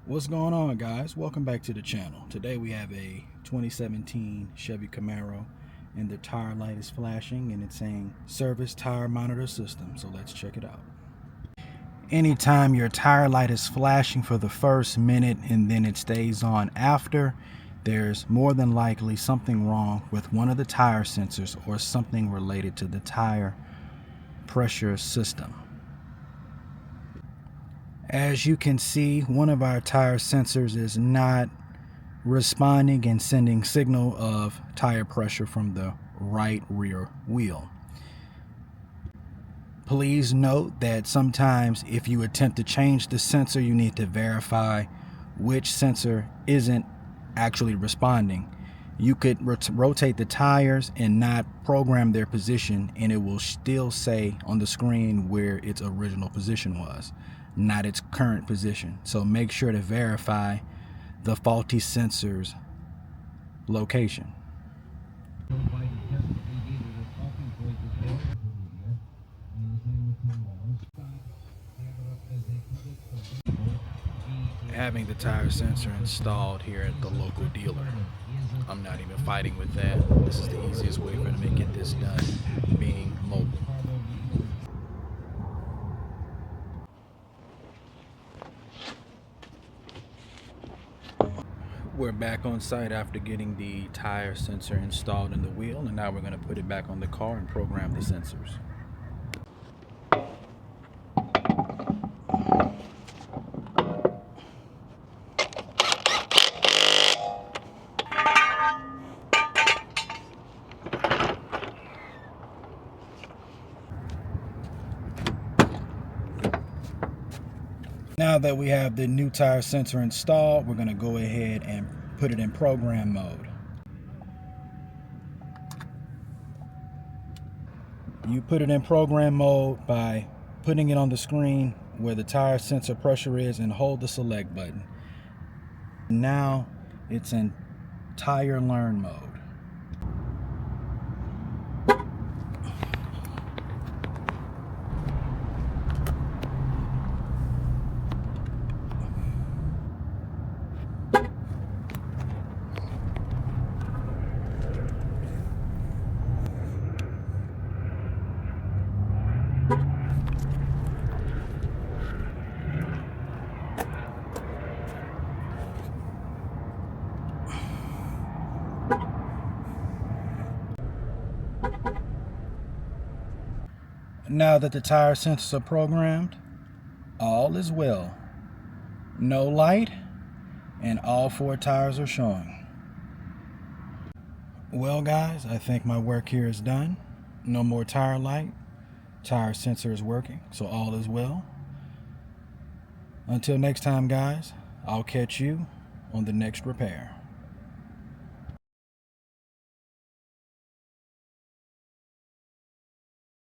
What's going on, guys? Welcome back to the channel. Today we have a 2017 Chevy Camaro and the tire light is flashing and it's saying service tire monitor system. So let's check it out. Anytime your tire light is flashing for the first minute and then it stays on after, there's more than likely something wrong with one of the tire sensors or something related to the tire pressure system. As you can see, one of our tire sensors is not responding and sending signal of tire pressure from the right rear wheel. Please note that sometimes if you attempt to change the sensor, you need to verify which sensor isn't actually responding. You could rotate the tires and not program their position, and it will still say on the screen where its original position was, not its current position. So make sure to verify the faulty sensor's location. Having the tire sensor installed here at the local dealer, I'm not even fighting with that. This is the easiest way for them to get this done, being mobile. We're back on site after getting the tire sensor installed in the wheel, and now we're going to put it back on the car and program the sensors. Now that we have the new tire sensor installed, we're going to go ahead and put it in program mode. You put it in program mode by putting it on the screen where the tire sensor pressure is and hold the select button. Now it's in tire learn mode. Now that the tire sensors are programmed, all is well. No light, and all 4 tires are showing. Well, guys, I think my work here is done. No more tire light. Tire sensor is working, so all is well. Until next time, guys, I'll catch you on the next repair.